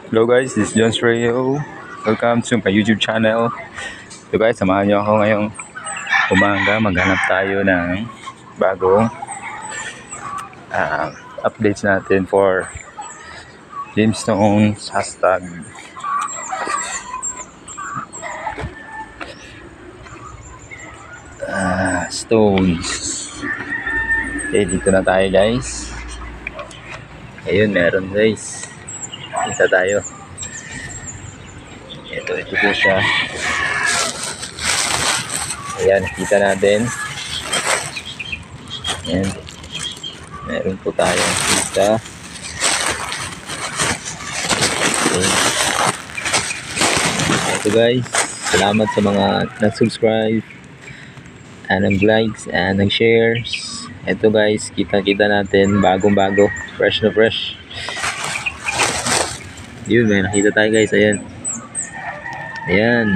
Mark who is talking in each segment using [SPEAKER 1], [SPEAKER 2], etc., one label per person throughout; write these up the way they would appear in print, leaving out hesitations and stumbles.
[SPEAKER 1] Hello guys, this is Jones Radio. Welcome to my YouTube channel. So guys, samahan niyo ako ngayong umaga. Maghanap tayo ng bagong updates natin for Gemstones hashtag. Stones. Okay, dito na tayo guys. Ayun, meron guys. Kita tayo. Ito po siya. Ayan, kita natin. Ayan. Meron po tayong kita. Okay. Ito guys, salamat sa mga nag-subscribe and nag-likes and nag-shares. Ito guys, kita natin bagong-bago, fresh na fresh. Yun, may nakita tayo guys. Ayan. Ayan.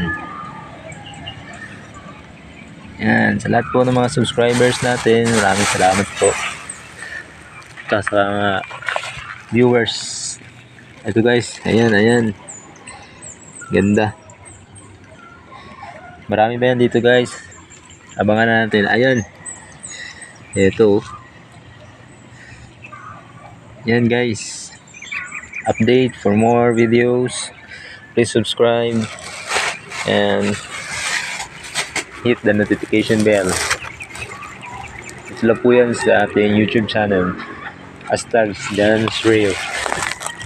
[SPEAKER 1] Ayan. Sa lahat po ng mga subscribers natin, maraming salamat po. Sa mga viewers. Ito guys. Ayan, ayan. Ganda. Marami ba yan dito guys? Abangan natin. Ayan. Ito. Ayan guys. Update for more videos. Please subscribe and hit the notification bell. Sila po yan sa ating YouTube channel, hashtag Jones Radio.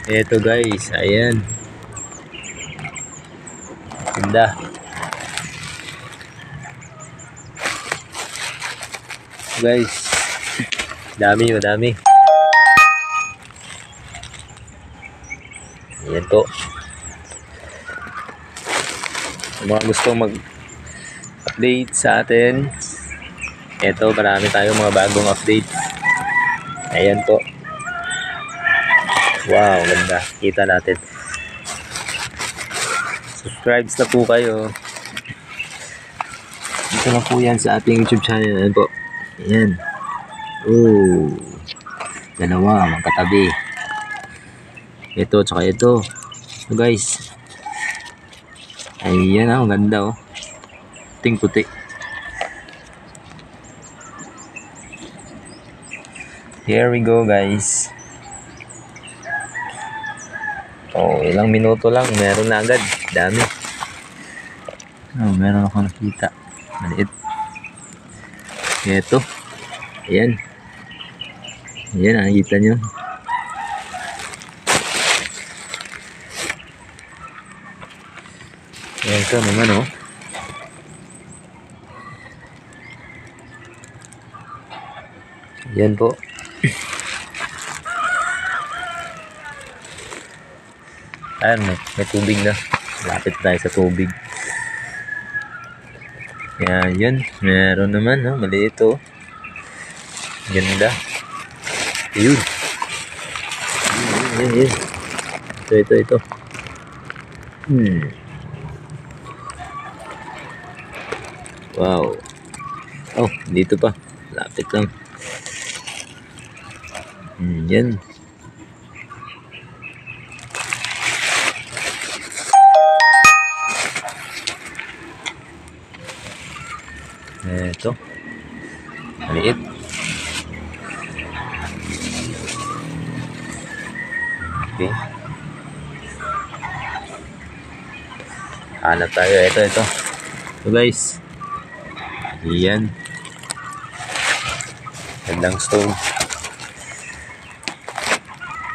[SPEAKER 1] Ito guys, ayan. Ganda. Guys, madami. Ayan po. Kung mga gustong mag-update sa atin, eto, marami tayong mga bagong update. Ayan po. Wow, ganda. Kita natin. Subscribe na po kayo. Dito na po yan sa ating YouTube channel. Ayan po. Ayan. Oh, dalawa, magkatabi. Ito, tsaka ito. So guys. Ayan, ang ganda oh. Puting-puti. Here we go guys. Oh, ilang minuto lang. Meron na agad. Dami. Oh, meron ako nakita. Maliit. Ito. Ayan. Ayan, nakikita nyo. Ayan ito naman oh. Ayan po. Ayan, may tubig na. Lapit tayo sa tubig. Ayan, yun. Meron naman oh. Maliit oh. Ganda. Ayun. Ayan. Ito. Wow. Oh, dito pa. Lapit lang. Yan. Ito. Maliit. Okay. Hanap tayo. Ito. Ito guys. Ayan. Gandang stone.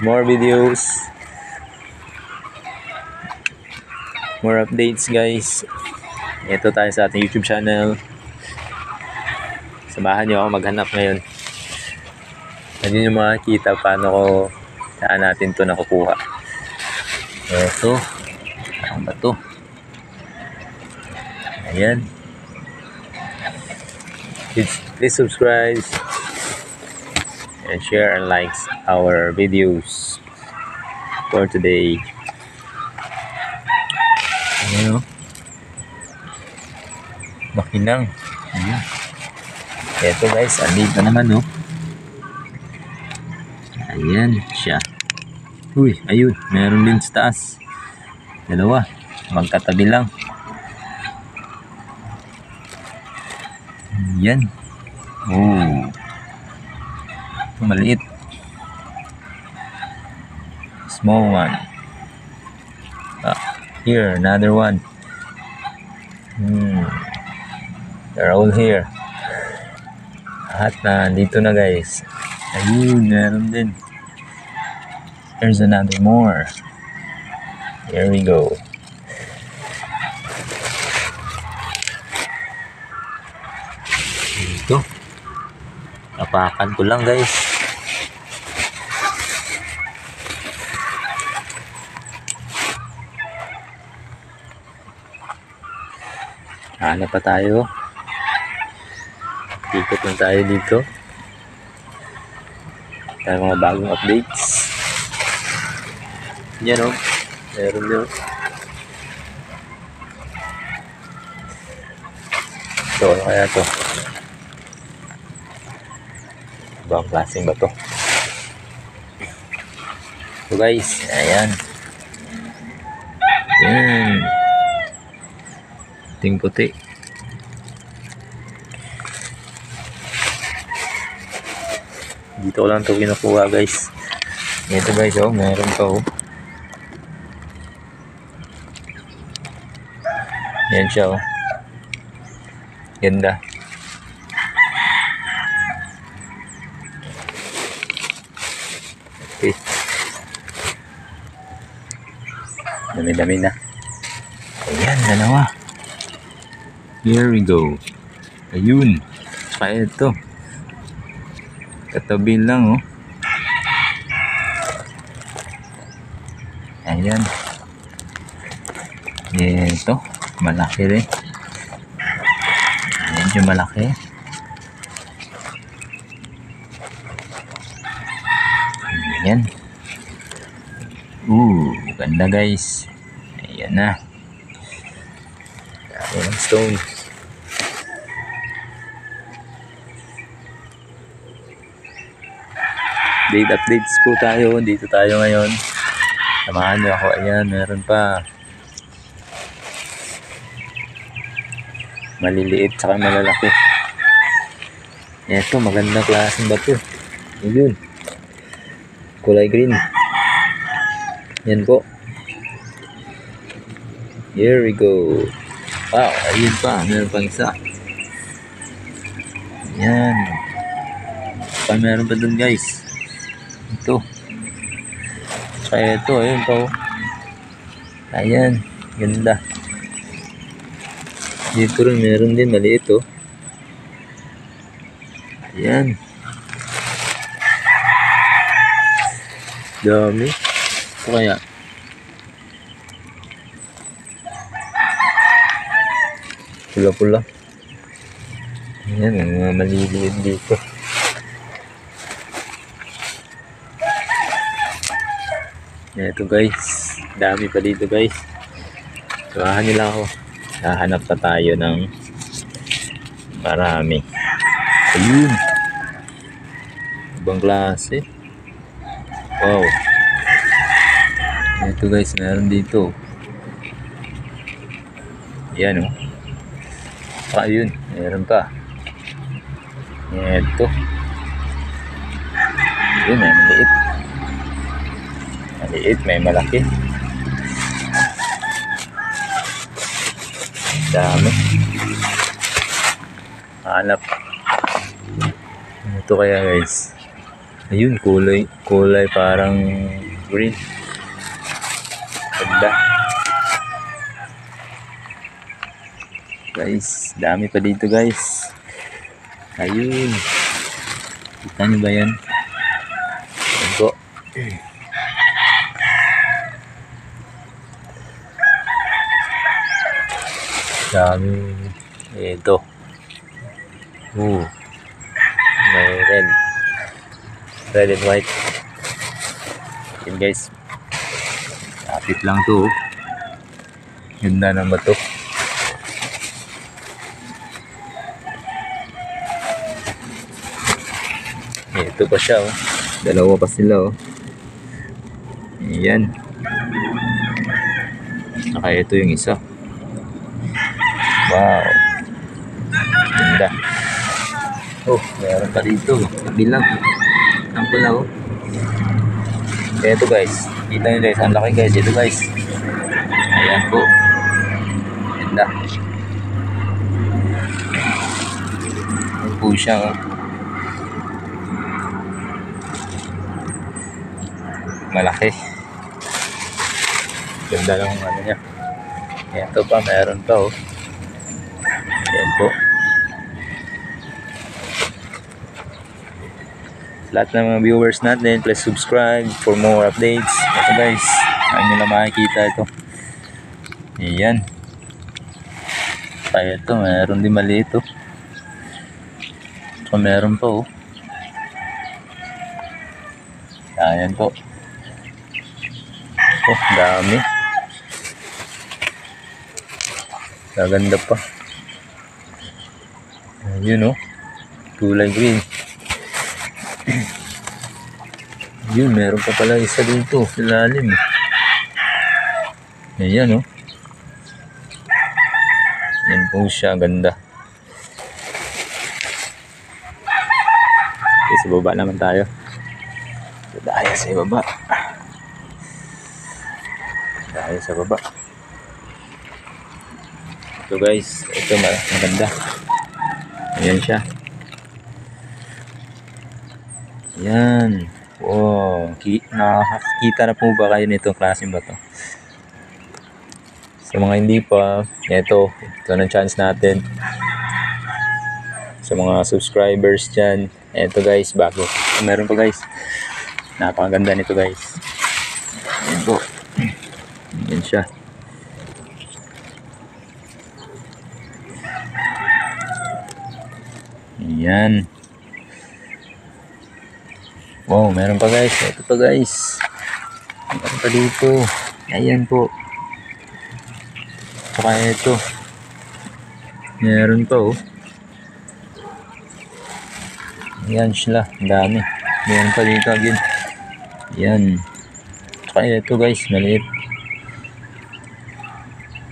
[SPEAKER 1] More videos. More updates guys. Ito tayo sa ating YouTube channel. Samahan nyo ako maghanap ngayon. Hindi nyo makikita paano saan natin ito nakukuha. Ito. Ano ba ito? Ayan. Please subscribe and share and like our videos for today. Ayan o. Makinang. Ayan. Ito guys, andito naman o. Ayan siya. Uy, ayun. Meron din sa taas. Dalawa. Magkatabi lang. Yan. Oh. Ito maliit. Small one. Here, another one. They're all here. Lahat na dito na guys. Ayun, meron din. There's another more. Here we go. Ito. Napakan ko lang guys. Hanap pa tayo. Ikot lang tayo dito. Tayo mga bagong updates. Yan o. Meron din. So, ano kaya to? Ibang klaseng ba to? So guys, ayan. Yan. Ting puti. Dito ko lang ito kinukuha guys. Ito guys, oh, meron pa oh. Yan siya oh. Ganda. Okay. Dami-dami na. Ayan, dalawa. Here we go. Ayun. Kaya ito. Katabi lang oh. Ayan. Ito. Malaki rin. Medyo malaki. Ayan. Ganda guys. Ayan na. Ayan, stone. Updates po tayo. Dito tayo ngayon. Samahan niyo ako. Ayan, meron pa. Maliliit saka malalaki. Ito, magandang klaseng bato. Ayun. Kulay green. Yan po. Here we go. Wow, ayun pa. Meron pang isa. Yan. Meron pa dun guys. Ito. Kaya ito, ayun pa oh. Ayan, ganda. Dito rin meron din maliit oh. Ayan. Dami. Ito kaya. Pula-pula. Ayan, mga maliliit dito. Ito guys, dami pa dito guys. Samahan nila ako. Hahanap pa tayo ng marami. Ayun. Ibang klase. Wow. Ito guys, meron dito. Yan oh. Ayun, meron pa. Ito. Ayun, may maliit. Maliit, may malaki. Dami. Hanap. Ito kaya guys. Ayun, kulay parang green. Ganda. Guys, dami pa dito guys. Ayun. Kita niyo ba yan? Ayan po. Dami. Ito. May red. Red and white. Yun guys. Lapit lang to. Ganda ng bato. Ito pa siya oh. Dalawa pa sila oh. Ayan. Saka ito yung isa. Wow. Ganda. Oh, meron pa dito. Kabilang. Ang pula oh. Ito guys. Kita nyo guys. Ang laki guys. Ito guys. Ayan po. Ganda. Ayan po siya oh. Malaki. Ganda lang ang ano niya. Ito pa. Meron pa oh. Ayan po. Lahat ng mga viewers natin, please subscribe for more updates. Ito guys, ayun nyo lang makikita ito. Ayan. Kaya ito, meron din maliit oh. So meron pa oh. Ayan po. Oh, dami. Gaganda pa. Ayun oh. Kulay green. Yun, meron pa pala isa dito sa lalim. Ayan oh. Yan po siya, ganda. Okay, sa baba naman tayo. Dahil sa baba. Dahil sa baba. Ito guys, ito maganda. Ayan siya. Ayan. Wow, nakakita na po ba kayo nitong klaseng bato? Sa mga hindi pa, ito ng chance natin. Sa mga subscribers dyan, ito guys, bago. Meron pa guys. Napakaganda nito guys. Ayan po. Ayan siya. Ayan. Wow, meron pa guys. Ito pa guys. Meron pa dito. Ayan po. Saka ito. Meron pa oh. Ayan sila. Ang dami. Meron pa dito again. Ayan. Saka ito guys. Maliit.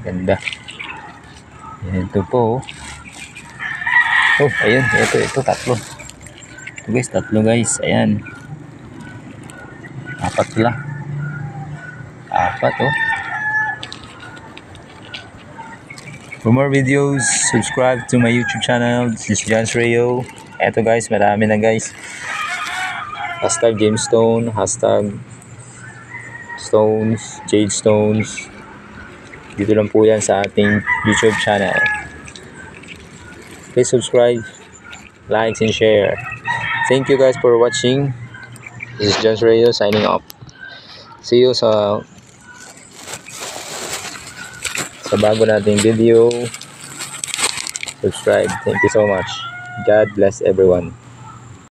[SPEAKER 1] Ganda. Ayan ito po oh. Oh, ayun. Ito. Tatlo. Ito guys. Tatlo guys. Ayan. Apat pala. Apat oh. For more videos, subscribe to my YouTube channel. This is John's Rayo. Eto guys, marami na guys. Hashtag Gemstone, hashtag Stones, Jade Stones. Dito lang po yan sa ating YouTube channel. Please subscribe, like, and share. Thank you guys for watching. This is John's Rayo signing off. See you sa bago nating video. Subscribe. Thank you so much. God bless everyone.